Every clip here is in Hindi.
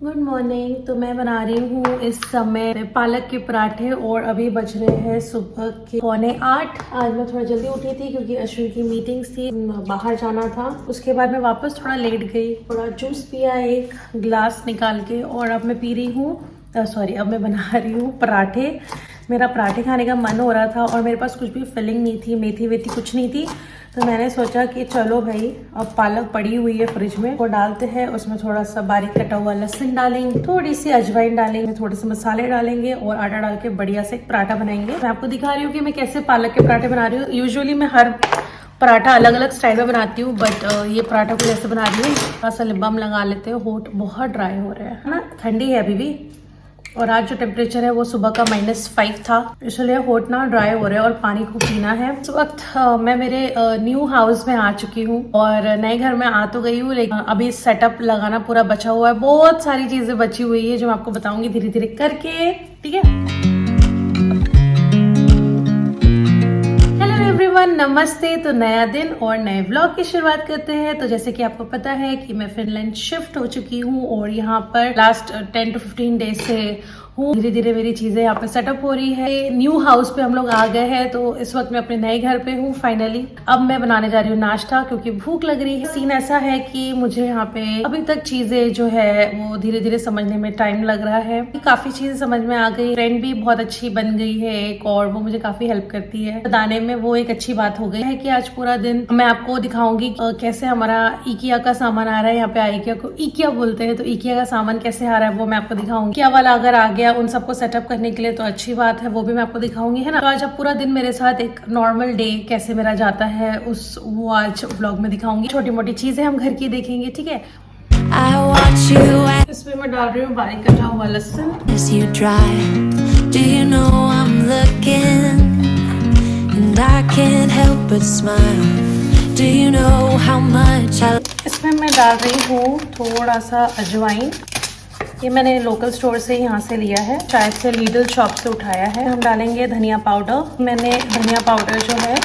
Good morning. तो मैं बना रही हूँ इस समय पालक के पराठे और अभी बज रहे हैं सुबह के 7:45। आज मैं थोड़ा जल्दी उठी थी क्योंकि अश्विन की मीटिंग्स थी, बाहर जाना था। उसके बाद मैं वापस थोड़ा लेट गई, थोड़ा जूस पिया एक गिलास निकाल के और अब मैं पी रही हूँ अब मैं बना रही हूँ पराठे। मेरा पराठे खाने का मन हो रहा था और मेरे पास कुछ भी फिलिंग नहीं थी, मेथी वेथी कुछ नहीं थी। तो मैंने सोचा कि चलो भाई, अब पालक पड़ी हुई है फ्रिज में, वो डालते हैं। उसमें थोड़ा सा बारीक कटा हुआ लहसुन डालेंगे, थोड़ी सी अजवाइन डालेंगे, थोड़े से मसाले डालेंगे और आटा डाल के बढ़िया से एक पराठा बनाएंगे। मैं आपको दिखा रही हूँ कि मैं कैसे पालक के पराठे बना रही हूँ। यूजुअली मैं हर पराठा अलग अलग स्टाइल में बनाती हूँ, बट ये पराठा को जैसे बना रही हूँ। थोड़ा सा लिप बाम लगा लेते हैं, होठ बहुत ड्राई हो रहे हैं ना, ठंडी है अभी भी। और आज जो टेम्परेचर है वो सुबह का -5 था, इसलिए होठ ना ड्राई हो रहे हैं और पानी खूब पीना है। इस वक्त मैं मेरे न्यू हाउस में आ चुकी हूँ और नए घर में आ तो गई हूँ, लेकिन अभी सेटअप लगाना पूरा बचा हुआ है। बहुत सारी चीजें बची हुई है जो मैं आपको बताऊंगी धीरे धीरे करके, ठीक है। एवरीवन, नमस्ते। तो नया दिन और नए व्लॉग की शुरुआत करते हैं। तो जैसे कि आपको पता है कि मैं फिनलैंड शिफ्ट हो चुकी हूँ और यहाँ पर लास्ट 10 to 15 डेज से हूँ। धीरे धीरे मेरी चीजें यहाँ पे सेटअप हो रही है। न्यू हाउस पे हम लोग आ गए हैं, तो इस वक्त मैं अपने नए घर पे हूँ फाइनली। अब मैं बनाने जा रही हूँ नाश्ता क्योंकि भूख लग रही है। सीन ऐसा है कि मुझे यहाँ पे अभी तक चीजें जो है वो धीरे धीरे समझने में टाइम लग रहा है। काफी चीजें समझ में आ गई, फ्रेंड भी बहुत अच्छी बन गई है एक, और वो मुझे काफी हेल्प करती है बताने में। वो एक अच्छी बात हो गई है कि आज पूरा दिन मैं आपको दिखाऊंगी कैसे हमारा इकिया का सामान आ रहा है। यहाँ पे इकिया को इकिया बोलते हैं, तो इकिया का सामान कैसे आ रहा है वो मैं आपको दिखाऊंगी। इकिया वाला अगर आ गया उन सबको सेटअप करने के लिए तो अच्छी बात है, वो भी मैं आपको दिखाऊंगी, है ना। तो आज आप पूरा दिन मेरे साथ एक नॉर्मल डे कैसे मेरा जाता है वो आज व्लॉग में दिखाऊंगी। छोटी मोटी चीजें हम घर की देखेंगे, ठीक है। इसमें मैं डाल रही हूँ बारीक कटा हुआ लहसुन। इसमें मैं डाल रही हूँ थोड़ा सा अजवाइन। ये मैंने लोकल स्टोर से यहाँ से लिया है, शायद से लीडल शॉप से उठाया है। हम डालेंगे धनिया पाउडर। मैंने धनिया पाउडर जो है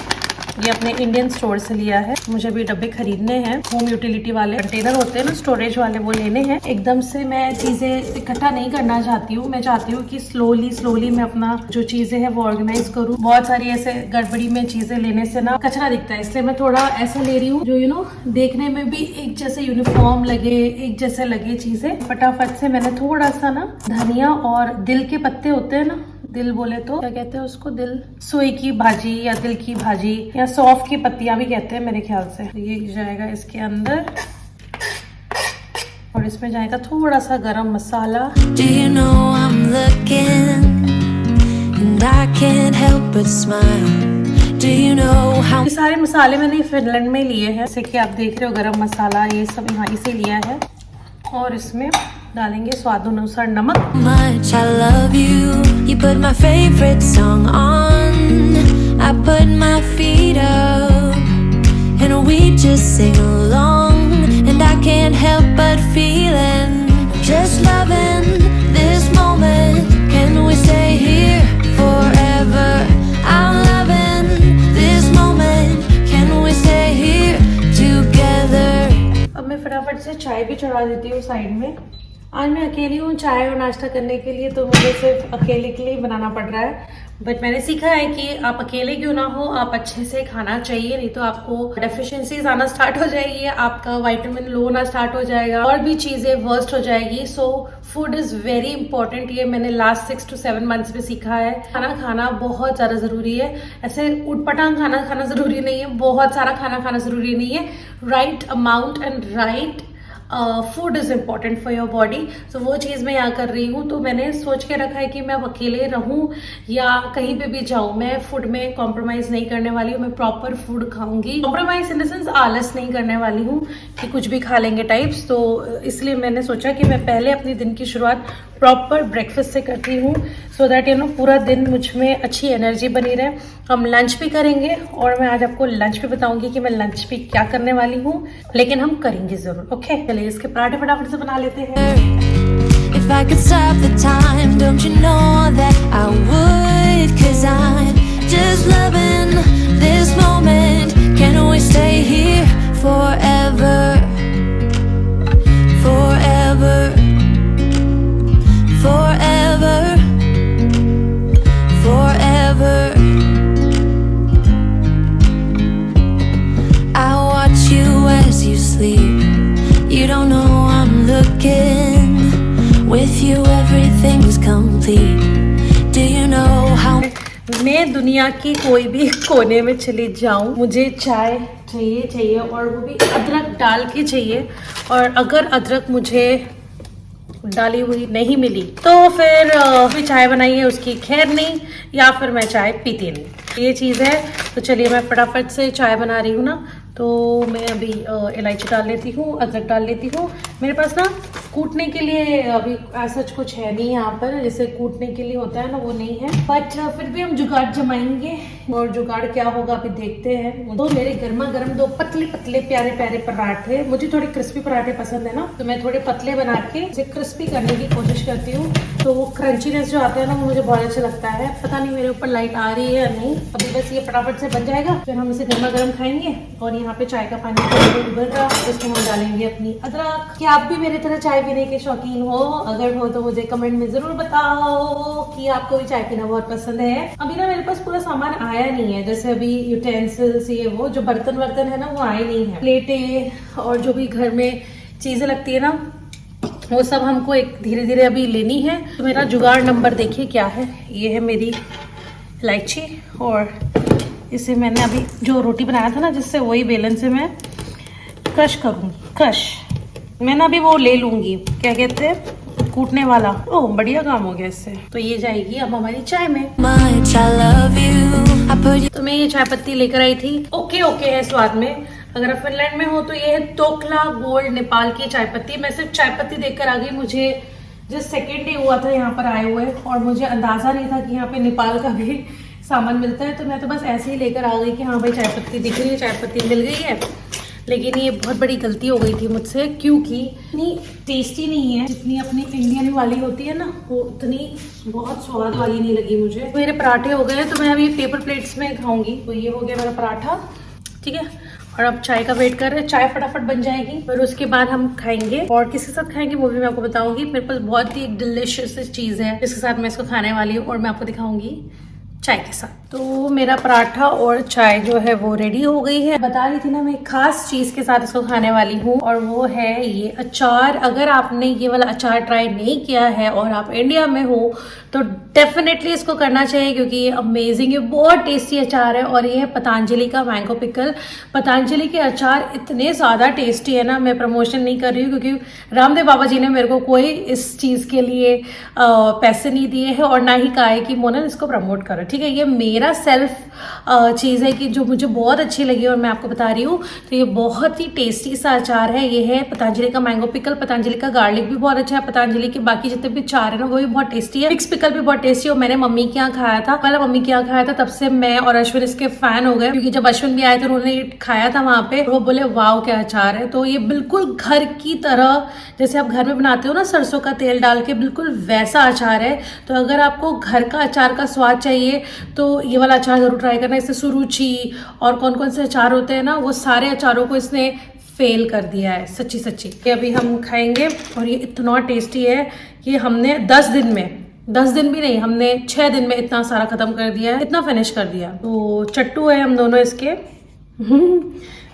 ये अपने इंडियन स्टोर से लिया है। मुझे भी डब्बे खरीदने हैं, होम यूटिलिटी वाले कंटेनर होते हैं ना स्टोरेज वाले, वो लेने हैं। एकदम से मैं चीजें इकट्ठा नहीं करना चाहती हूँ। मैं चाहती हूँ कि स्लोली मैं अपना जो चीजें हैं वो ऑर्गेनाइज करूँ। बहुत सारी ऐसे गड़बड़ी में चीजें लेने से ना कचरा दिखता है, इसलिए मैं थोड़ा ऐसा ले रही हूँ जो देखने में भी एक जैसे यूनिफॉर्म लगे, एक जैसे लगे चीजें। फटाफट से मैंने थोड़ा सा ना धनिया और दिल के पत्ते होते हैं ना, दिल बोले तो क्या कहते हैं उसको, दिल सोई की भाजी या दिल की भाजी या सौंफ की पत्तियां भी कहते हैं मेरे ख्याल से। ये जाएगा इसके अंदर और इसमें जाएगा थोड़ा सा गरम मसाला। ये सारे मसाले मैंने फिनलैंड में लिए हैं, जैसे कि आप देख रहे हो गरम मसाला ये सब यहाँ इसे लिया है। और इसमें डालेंगे स्वाद अनुसार नमक। Much I love you. You put my favorite song on. I put my feet up and we just sing along. And I can't help but feeling just loving this moment. Can we stay here forever? I'm loving this moment. Can we stay here together? अब मैं फटाफट से चाय भी चढ़ा देती हूँ साइड में। आज मैं अकेली हूँ चाय और नाश्ता करने के लिए, तो मुझे सिर्फ अकेले के लिए बनाना पड़ रहा है। बट मैंने सीखा है कि आप अकेले क्यों ना हो, आप अच्छे से खाना चाहिए, नहीं तो आपको डेफिशिएंसीज आना स्टार्ट हो जाएगी, आपका विटामिन लो होना स्टार्ट हो जाएगा और भी चीजें वर्स्ट हो जाएगी। So food is very important. ये मैंने लास्ट 6 to 7 मंथ्स में सीखा है। खाना खाना बहुत ज्यादा जरूरी है। ऐसे उटपटांग खाना खाना जरूरी नहीं है, बहुत सारा खाना खाना जरूरी नहीं है। Right amount and right food is important for your body. तो वो चीज़ मैं यहाँ कर रही हूँ। तो मैंने सोच के रखा है कि मैं अब अकेले रहूँ या कहीं पे भी जाऊँ, मैं फूड में कॉम्प्रोमाइज़ नहीं करने वाली हूँ। मैं प्रॉपर फूड खाऊंगी, कॉम्प्रोमाइज़ इन द सेंस आलस नहीं करने वाली हूँ कि कुछ भी खा लेंगे टाइप्स। तो इसलिए मैंने सोचा कि मैं पहले अपनी दिन की शुरुआत प्रॉपर ब्रेकफास्ट से करती हूँ, सो दैट पूरा दिन मुझ में अच्छी एनर्जी बनी रहे। हम लंच भी करेंगे और मैं आज आपको लंच भी बताऊंगी कि मैं लंच भी क्या करने वाली हूँ, लेकिन हम करेंगे जरूर। ओके, चलिए इसके पराठे फटाफट से बना लेते हैं। If I could stop the time, don't you know that I would? 'Cause I'm just loving this moment. Can we stay here forever? Forever. मैं दुनिया की कोई भी कोने में चली जाऊं, मुझे चाय चाहिए और वो भी अदरक डाल के चाहिए। और अगर अदरक मुझे डाली हुई नहीं मिली तो फिर चाय बनाई है उसकी खैर नहीं, या फिर मैं चाय पीती नहीं, ये चीज़ है। तो चलिए मैं फटाफट से चाय बना रही हूँ ना, तो मैं अभी इलायची डाल लेती हूँ, अदरक डाल लेती हूँ। मेरे पास ना कूटने के लिए अभी ऐसा कुछ है नहीं यहाँ पर, जैसे कूटने के लिए होता है ना वो नहीं है, बट फिर भी हम जुगाड़ जमाएंगे। और जुगाड़ क्या होगा अभी देखते हैं। तो मेरे गर्मा गर्म दो पतले पतले प्यारे प्यारे पराठे, मुझे थोड़े क्रिस्पी पराठे पसंद है ना, तो मैं थोड़े पतले बना के उसे क्रिस्पी करने की कोशिश करती हूँ। तो वो क्रंचीनेस जो आता है ना वो मुझे बहुत अच्छा लगता है। पता नहीं मेरे ऊपर लाइट आ रही है या नहीं, अभी बस ये फटाफट से बन जाएगा, फिर हम इसे गर्मा गर्म खाएंगे। और यहाँ पे चाय का पानी उबल रहा, इसमें हम डालेंगे अपनी अदरक। क्या आप भी मेरी तरह चाय पीने के शौकीन हो? अगर हो तो मुझे कमेंट में जरूर बताओ कि आपको भी चाय पीना बहुत पसंद है। अभी ना मेरे पास पूरा सामान आया नहीं है, जैसे अभी यूटेंसिल्स ये वो जो बर्तन वर्तन है ना वो आए नहीं है, प्लेटें और जो भी घर में चीजें लगती है ना वो सब हमको एक धीरे धीरे अभी लेनी है। तो मेरा जुगाड़ नंबर देखिए क्या है, ये है मेरी इलायची, और इसे मैंने अभी जो रोटी बनाया था ना जिससे वही बेलन से मैं क्रश करूँगी। क्रश मैं ना अभी वो ले लूंगी, क्या कहते हैं कूटने वाला। ओह बढ़िया काम हो गया इससे। तो ये जाएगी अब हमारी चाय में। तो मैं ये चाय पत्ती लेकर आई थी, ओके है स्वाद में। अगर आप फिनलैंड में हो तो ये है तोकला गोल्ड नेपाल की चाय पत्ती। मैं सिर्फ चाय पत्ती देखकर आ गई, मुझे जस्ट सेकेंड डे हुआ था यहाँ पर आए हुए और मुझे अंदाजा नहीं था कि यहाँ पे नेपाल का भी सामान मिलता है। तो मैं तो बस ऐसे ही लेकर आ गई कि हाँ भाई चाय पत्ती दिख रही है, चाय पत्ती मिल गई है। लेकिन ये बहुत बड़ी गलती हो गई थी मुझसे, क्योंकि इतनी टेस्टी नहीं है जितनी अपनी इंडियन वाली होती है ना, वो उतनी बहुत स्वाद वाली नहीं लगी मुझे। मेरे पराठे हो गए तो मैं अभी पेपर प्लेट्स में खाऊंगी। तो ये हो गया मेरा पराठा, ठीक है। और अब चाय का वेट कर रहे हैं, चाय फटाफट बन जाएगी फिर उसके बाद हम खाएंगे। और किसके साथ खाएंगे वो भी मैं आपको बताऊंगी। मेरे पास बहुत ही डिलिशियस चीज है जिसके साथ मैं इसको खाने वाली हूँ और मैं आपको दिखाऊंगी चाय के साथ। तो मेरा पराठा और चाय जो है वो रेडी हो गई है। बता रही थी ना मैं एक खास चीज के साथ इसको खाने वाली हूँ, और वो है ये अचार। अगर आपने ये वाला अचार ट्राई नहीं किया है और आप इंडिया में हो तो डेफिनेटली इसको करना चाहिए, क्योंकि ये अमेजिंग है, बहुत टेस्टी अचार है। और ये है पतंजलि का मैंगो पिकल। पतंजलि के अचार इतने ज़्यादा टेस्टी है ना, मैं प्रमोशन नहीं कर रही हूँ क्योंकि रामदेव बाबा जी ने मेरे को कोई इस चीज़ के लिए पैसे नहीं दिए हैं और ना ही कहा है कि मोनन इसको प्रमोट करो, ठीक है। ये मेरा सेल्फ चीज़ है कि जो मुझे बहुत अच्छी लगी और मैं आपको बता रही हूँ। तो ये बहुत ही टेस्टी सा अचार है। ये है पतंजलि का मैंगो पिकल। पतंजलि का गार्लिक भी बहुत अच्छा है, पतंजलि के बाकी जितने भी अचार है ना वो भी बहुत टेस्टी है। मिक्स पिकल भी बहुत टेस्टी है। और मैंने मम्मी के यहाँ खाया था, पहले मम्मी के यहाँ खाया था, तब से मैं और अश्विन इसके फैन हो गए, क्योंकि जब अश्विन भी आए थे उन्होंने खाया था वहां पे, वो बोले वाव क्या अचार है। तो ये बिल्कुल घर की तरह, जैसे आप घर में बनाते हो ना सरसों का तेल डाल के, बिल्कुल वैसा अचार है। तो अगर आपको घर का अचार का स्वाद चाहिए तो ये वाला अचार जरूर ट्राई करना। इससे सुरुचि और कौन कौन से अचार होते हैं ना वो सारे अचारों को इसने फेल कर दिया है, सच्ची सच्ची। ये अभी हम खाएंगे और ये इतना टेस्टी है कि हमने 10 दिन भी नहीं, हमने 6 दिन में इतना सारा खत्म कर दिया है, इतना फिनिश कर दिया। तो चट्टू है हम दोनों इसके।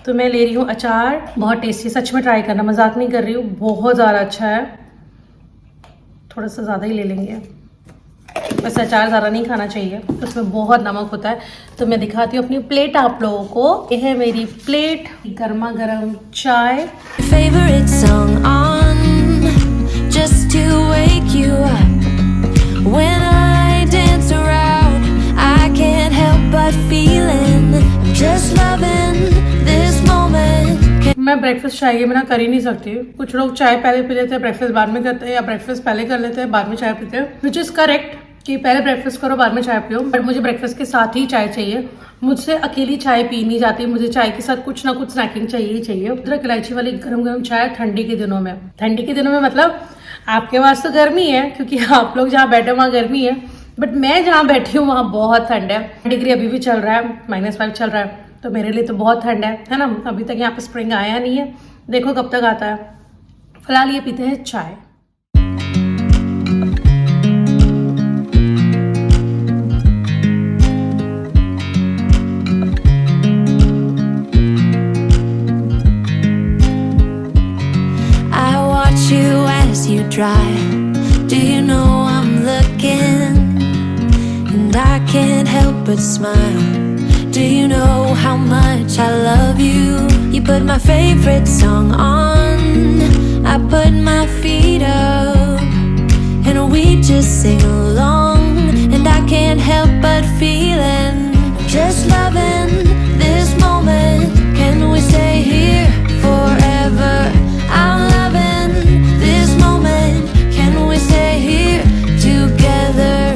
तो मैं ले रही हूँ अचार, बहुत टेस्टी, सच में ट्राई करना, मजाक नहीं कर रही हूँ, बहुत ज़्यादा अच्छा है। थोड़ा सा ज़्यादा ही ले लेंगे, वैसे अचार ज़्यादा नहीं खाना चाहिए, उसमें बहुत नमक होता है। तो मैं दिखाती हूँ अपनी प्लेट आप लोगों को। ये है मेरी प्लेट, गर्मा गर्म चाय। Favorite song on, just to wake you up. When I dance around, I can't help but feeling, just loving this moment. मैं ब्रेकफास्ट चाय के बिना कर ही नहीं सकती। कुछ लोग चाय पहले पी लेते हैं, ब्रेकफास्ट बाद में करते हैं, या ब्रेकफास्ट पहले कर लेते हैं बाद में चाय पीते हैं, विच इज़ करेक्ट कि पहले ब्रेकफास्ट करो बाद में चाय पियो। बट मुझे ब्रेकफास्ट के साथ ही चाय चाहिए, मुझसे अकेली चाय पी नहीं जाती, मुझे चाय के साथ कुछ ना कुछ स्नैकिंग चाहिए ही चाहिए। अदरक इलायची वाली गरम गरम चाय ठंडी के दिनों में, ठंडी के दिनों में मतलब आपके पास तो गर्मी है क्योंकि आप लोग जहाँ बैठे वहाँ गर्मी है, बट मैं जहाँ बैठी हूँ वहाँ बहुत ठंड है। डिग्री अभी भी चल रहा है, -5 चल रहा है, तो मेरे लिए तो बहुत ठंड है ना। अभी तक यहाँ पे स्प्रिंग आया नहीं है, देखो कब तक आता है। फिलहाल ये पीते हैं चाय। You drive, do you know I'm looking, and I can't help but smile. Do you know how much I love you? You put my favorite song on, I put my feet up, and we just sing along. And I can't help but feeling, just loving this moment. Can we stay here forever? I'm loving this moment. Can we stay here together?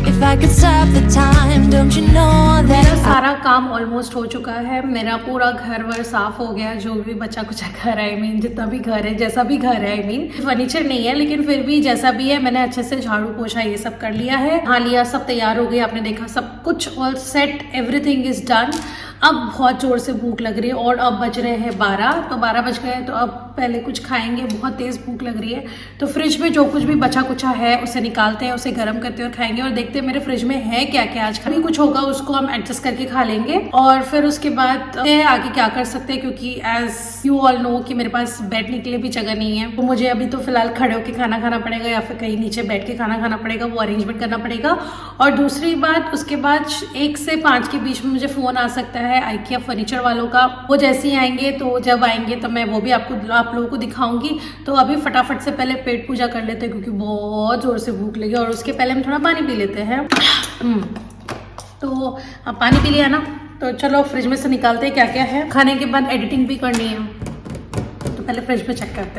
If I could stop the time, don't you know that मेरा सारा काम ऑलमोस्ट हो चुका है। मेरा पूरा घर वर साफ हो गया, जो भी बचा कुचा घर है, आई मीन जितना भी घर है, जैसा भी घर है, आई मीन फर्नीचर नहीं है लेकिन फिर भी जैसा भी है मैंने अच्छे से झाड़ू पोछा ये सब कर लिया है, नहा लिया, सब तैयार हो गया। आपने देखा सब कुछ all set, everything is done. अब बहुत जोर से भूख लग रही है और अब बज रहे हैं 12, तो 12 बज गए तो अब पहले कुछ खाएंगे। बहुत तेज़ भूख लग रही है तो फ्रिज में जो कुछ भी बचा कुचा है उसे निकालते हैं, उसे गर्म करते हैं और खाएंगे। और देखते हैं मेरे फ्रिज में है क्या क्या। आज कभी कुछ होगा उसको हम एडजस्ट करके खा लेंगे और फिर उसके बाद आगे क्या कर सकते हैं, क्योंकि एज यू ऑल नो कि मेरे पास बैठने के लिए भी जगह नहीं है, तो मुझे अभी तो फिलहाल खड़े होकर खाना खाना पड़ेगा या फिर कहीं नीचे बैठ के खाना खाना पड़ेगा, वो अरेंजमेंट करना पड़ेगा। और दूसरी बात, उसके बाद 1 से 5 के बीच में मुझे फ़ोन आ सकता है IKEA फर्नीचर वालों का। वो जैसे ही आएंगे तो जब आएंगे तो मैं वो भी आप लोगों को दिखाऊंगी। तो अभी फटाफट से पहले पेट पूजा कर लेते हैं क्योंकि बहुत ज़ोर से भूख लगी, और उसके पहले हम थोड़ा पानी पी लेते हैं। तो अब पानी पी लिया ना, तो चलो फ्रिज में से निकालते हैं क्या क्या है। खाने के बाद एडिटिंग भी करनी है तो पहले फ्रिज में चेक करते हैं।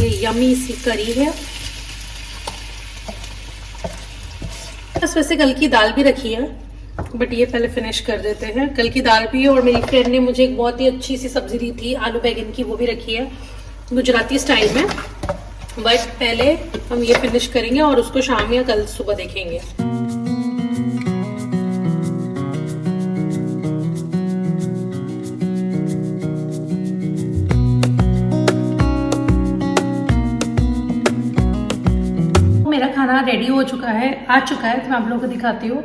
ये यमी सी करी है, बस वैसे कल की दाल भी रखी है बट ये पहले फिनिश कर देते हैं। कल की दाल भी, और मेरी फ्रेंड ने मुझे एक बहुत ही अच्छी सी सब्जी दी थी आलू बैगन की, वो भी रखी है गुजराती स्टाइल में। बट पहले हम ये फिनिश करेंगे और उसको शाम या कल सुबह देखेंगे। मेरा खाना रेडी हो चुका है, आ चुका है, तो मैं आप लोगों को दिखाती हूँ।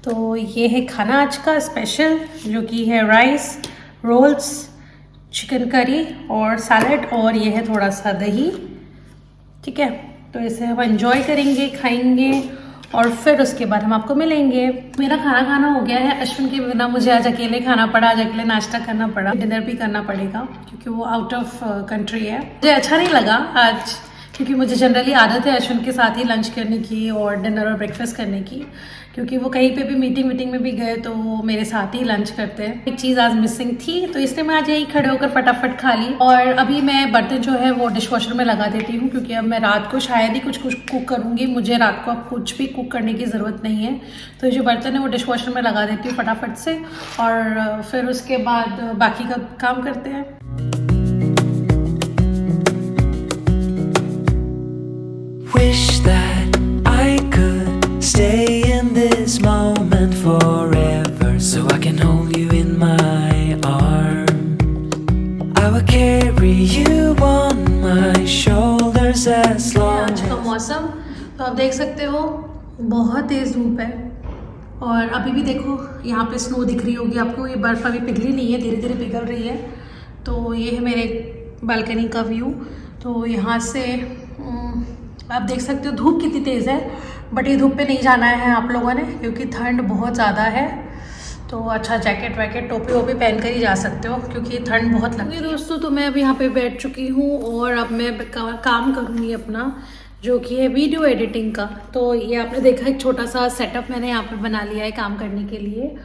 तो ये है खाना आज का स्पेशल, जो कि है राइस, रोल्स, चिकन करी और सैलड, और ये है थोड़ा सा दही। ठीक है, तो इसे हम एंजॉय करेंगे, खाएंगे और फिर उसके बाद हम आपको मिलेंगे। मेरा खाना खाना हो गया है। अश्विन के बिना मुझे आज अकेले खाना पड़ा, आज अकेले नाश्ता करना पड़ा, डिनर भी करना पड़ेगा क्योंकि वो आउट ऑफ कंट्री है। मुझे अच्छा नहीं लगा आज, क्योंकि मुझे जनरली आदत है अश्विन के साथ ही लंच करने की और डिनर और ब्रेकफास्ट करने की, क्योंकि वो कहीं पे भी मीटिंग में भी गए तो वो मेरे साथ ही लंच करते हैं। एक चीज़ आज मिसिंग थी तो इसलिए मैं आज यही खड़े होकर फटाफट खा ली। और अभी मैं बर्तन जो है वो डिशवॉशर में लगा देती हूँ, क्योंकि अब मैं रात को शायद ही कुछ कुक करूँगी। मुझे रात को अब कुछ भी कुक करने की ज़रूरत नहीं है, तो जो बर्तन है वो डिशवॉशर में लगा देती हूँ फटाफट से, और फिर उसके बाद बाकी का काम करते हैं। Wish that I could stay in this moment forever, so I can hold you in my arms. I will carry you on my shoulders as long आज का मौसम तो आप देख सकते हो, बहुत तेज़ धूप है और अभी भी देखो यहाँ पे स्नो दिख रही होगी आपको। ये बर्फ़ अभी पिघली नहीं है, धीरे धीरे पिघल रही है। तो ये है मेरे बालकनी का व्यू। तो यहाँ से आप देख सकते हो धूप कितनी तेज़ है, बट ये धूप पे नहीं जाना है आप लोगों ने, क्योंकि ठंड बहुत ज़्यादा है। तो अच्छा जैकेट वैकेट टोपी वोपी पहन कर ही जा सकते हो, क्योंकि ठंड बहुत लगती है। दोस्तों, तो मैं अब यहाँ पे बैठ चुकी हूँ और अब मैं काम करूँगी अपना, जो कि है वीडियो एडिटिंग का। तो ये आपने देखा एक छोटा सा सेटअप मैंने यहाँ पे बना लिया है काम करने के लिए,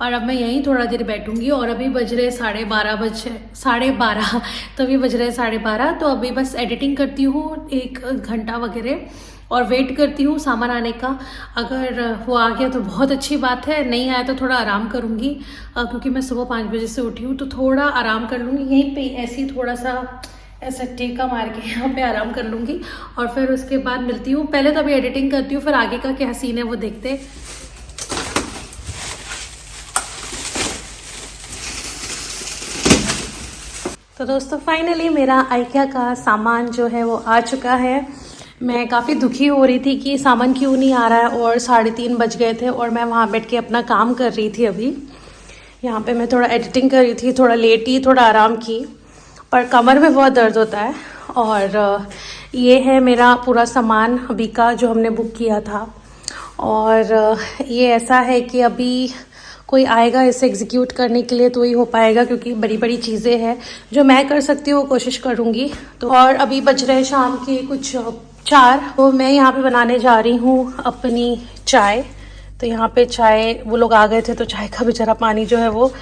और अब मैं यहीं थोड़ा देर बैठूंगी। और अभी बज रहे 12:30 तो अभी बज रहे 12:30। तो अभी बस एडिटिंग करती हूँ 1 घंटा वगैरह, और वेट करती हूँ सामान आने का। अगर वो आ गया तो बहुत अच्छी बात है, नहीं आया तो थोड़ा आराम करूँगी, क्योंकि मैं सुबह 5 बजे से उठी हूँ, तो थोड़ा आराम कर लूँगी यहीं पे, ऐसे ही थोड़ा सा ऐसा टेका मार के यहाँ पे आराम कर लूँगी। और फिर उसके बाद मिलती हूँ। पहले तो अभी एडिटिंग करती हूँ, फिर आगे का क्या सीन है वो देखते। तो दोस्तों, फाइनली मेरा IKEA का सामान जो है वो आ चुका है। मैं काफ़ी दुखी हो रही थी कि सामान क्यों नहीं आ रहा है, और 3:30 बज गए थे और मैं वहाँ बैठ के अपना काम कर रही थी। अभी यहाँ पे मैं थोड़ा एडिटिंग कर रही थी, थोड़ा लेटी, थोड़ा आराम की, पर कमर में बहुत दर्द होता है। और ये है मेरा पूरा सामान अभी का जो हमने बुक किया था, और ये ऐसा है कि अभी कोई आएगा इसे एग्जीक्यूट करने के लिए तो ही हो पाएगा, क्योंकि बड़ी बड़ी चीज़ें हैं। जो मैं कर सकती हूँ वो कोशिश करूँगी। तो और अभी बज रहे शाम के कुछ 4, तो मैं यहाँ पे बनाने जा रही हूँ अपनी चाय। तो यहाँ पे चाय, वो लोग आ गए थे तो चाय का बेचारा पानी जो है वो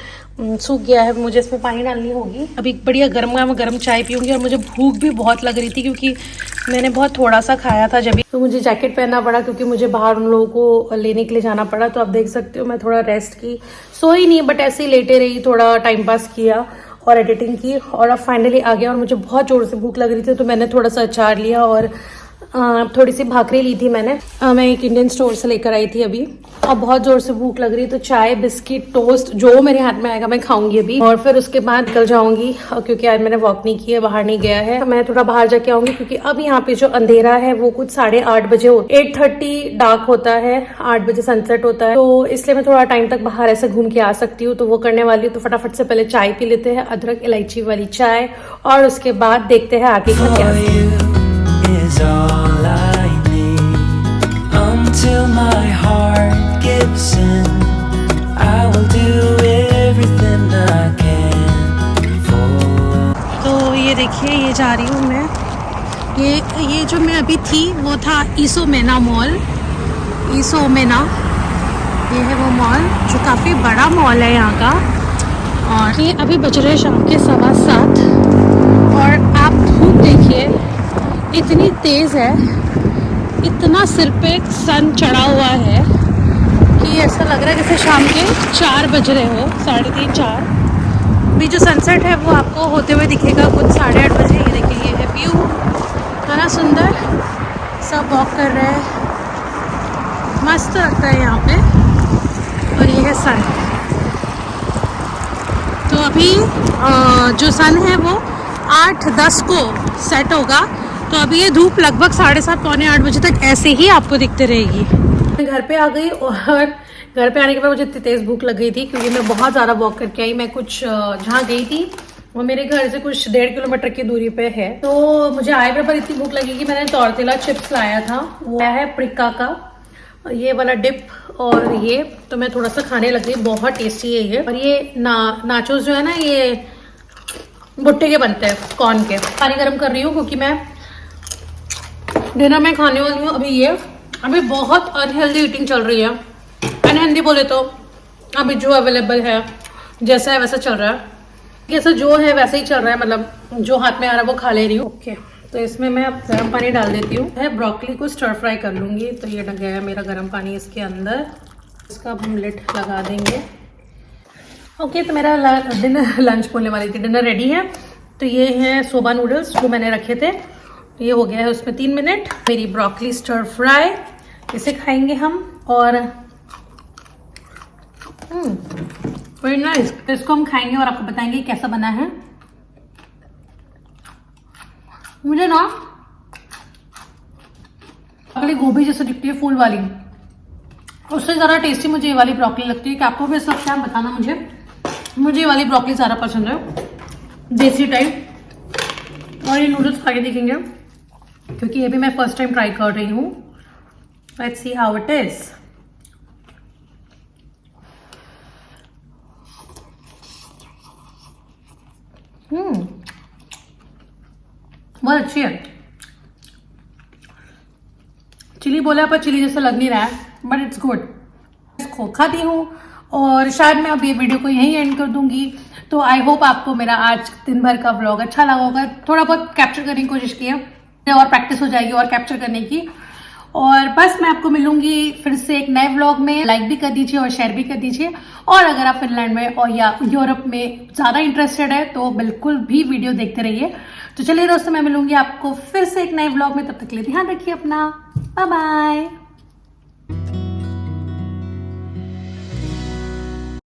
सूख गया है, मुझे इसमें पानी डालनी होगी। अभी बढ़िया गर्म चाय पीऊँगी। और मुझे भूख भी बहुत लग रही थी क्योंकि मैंने बहुत थोड़ा सा खाया था जब, तो मुझे जैकेट पहनना पड़ा क्योंकि मुझे बाहर उन लोगों को लेने के लिए जाना पड़ा। तो आप देख सकते हो मैं थोड़ा रेस्ट की, सोई नहीं बट ऐसे ही लेटे रही, थोड़ा टाइम पास किया और एडिटिंग की। और अब फाइनली आ गया और मुझे बहुत ज़ोर से भूख लग रही थी तो मैंने थोड़ा सा अचार लिया और थोड़ी सी भाकरी ली थी मैंने। मैं एक इंडियन स्टोर से लेकर आई थी अभी। अब बहुत ज़ोर से भूख लग रही है तो चाय, बिस्किट, टोस्ट जो मेरे हाथ में आएगा मैं खाऊंगी अभी। और फिर उसके बाद निकल जाऊंगी क्योंकि आज मैंने वॉक नहीं किया, बाहर नहीं गया है। मैं थोड़ा बाहर जाके आऊंगी क्योंकि अब यहाँ पे जो अंधेरा है वो कुछ 8:30 बजे होता है। 8:30 डार्क होता है, 8 बजे सनसेट होता है। तो इसलिए मैं थोड़ा टाइम तक बाहर ऐसे घूम के आ सकती हूँ, तो वो करने वाली हूँ। तो फटाफट से पहले चाय पी लेते हैं, अदरक इलायची वाली चाय, और उसके बाद देखते हैं आगे का क्या। Is all I need until my heart gives in. I will do everything I can for. तो ये देखिए, ये जा रही हूँ मैं। ये जो मैं अभी थी वो था ईसोमेना मॉल। ईसोमेना, ये है वो मॉल जो काफ़ी बड़ा मॉल है यहाँ का। और ये अभी बज रहे शाम के 7:15 और आप धूप देखिए इतनी तेज़ है, इतना सिर पे सन चढ़ा हुआ है कि ऐसा लग रहा है जैसे शाम के 4 बज रहे हो, 3:30 4। अभी जो सनसेट है वो आपको होते हुए दिखेगा कुछ 8:30 बजे। ये देखिए, ये है व्यू, है ना सुंदर। सब वॉक कर रहे हैं, मस्त लगता है यहाँ पे। और ये है सन। तो अभी जो सन है वो 8:10 को सेट होगा। तो अभी ये धूप लगभग 7:30 पौने 8 बजे तक ऐसे ही आपको दिखते रहेगी। मैं घर पे आ गई और घर पे आने के बाद मुझे इतनी तेज़ भूख लग गई थी क्योंकि मैं बहुत ज़्यादा वॉक करके आई। मैं कुछ जहाँ गई थी वो मेरे घर से कुछ 1.5 किलोमीटर की दूरी पे है। तो मुझे आए पर इतनी भूख लगी कि मैंने टॉर्टिला चिप्स लाया था, वो है प्रिका का ये वाला डिप। और ये तो मैं थोड़ा सा खाने लग गई, बहुत टेस्टी है ये। और ये नाचोस जो है ना, ये भुट्टे के बनते हैं, कॉर्न के। पानी गर्म कर रही हूँ क्योंकि मैं डिनर में खाने वाली हूँ अभी। ये अभी बहुत अनहेल्दी ईटिंग चल रही है। अनहेल्दी बोले तो अभी जो अवेलेबल है जैसा है वैसा चल रहा है, जैसा जो है वैसे ही चल रहा है, मतलब जो हाथ में आ रहा है वो खा ले रही हूँ। ओके, तो इसमें मैं गर्म पानी डाल देती हूँ। मैं ब्रोकली को स्टर फ्राई कर लूँगी। तो ये लग गया है मेरा गर्म पानी इसके अंदर, इसका हम लिड लगा देंगे। ओके, तो मेरा डिनर, लंच बोलने वाली थी, डिनर रेडी है। तो ये है सोबा नूडल्स जो मैंने रखे थे, ये हो गया है उसमें 3 मिनट। मेरी ब्रोकली स्टर फ्राई, इसे खाएंगे हम। और वेरी नाइस। तो इसको हम खाएंगे और आपको बताएंगे कैसा बना है। मुझे ना ब्रोकली गोभी जैसे दिखती है, फूल वाली, उससे ज़्यादा टेस्टी मुझे ये वाली ब्रोकली लगती है। कि आपको भी ऐसा लगता है बताना मुझे। मुझे ये वाली ब्रोकली ज़्यादा पसंद है, देसी टाइप। और ये नूडल्स खा के देखेंगे क्योंकि ये भी मैं फर्स्ट टाइम ट्राई कर रही हूँ। Let's see how it is. बहुत अच्छी है। चिली बोला पर चिली जैसा लग नहीं रहा है, बट इट्स गुड। इसको खाती हूँ और शायद मैं अब ये वीडियो को यहीं एंड कर दूंगी। तो आई होप आपको मेरा आज दिन भर का व्लॉग अच्छा लगा होगा। थोड़ा बहुत कैप्चर करने की कोशिश की है और प्रैक्टिस हो जाएगी और कैप्चर करने की। और बस मैं आपको मिलूंगी फिर से एक नए व्लॉग में। लाइक भी कर दीजिए और शेयर भी कर दीजिए। और अगर आप फिनलैंड में और या यूरोप में ज़्यादा इंटरेस्टेड है तो बिल्कुल भी वीडियो देखते रहिए। तो चलिए दोस्तों, मैं मिलूंगी आपको फिर से एक नए व्लॉग में। तब तक के लिए ध्यान रखिए अपना। Bye bye.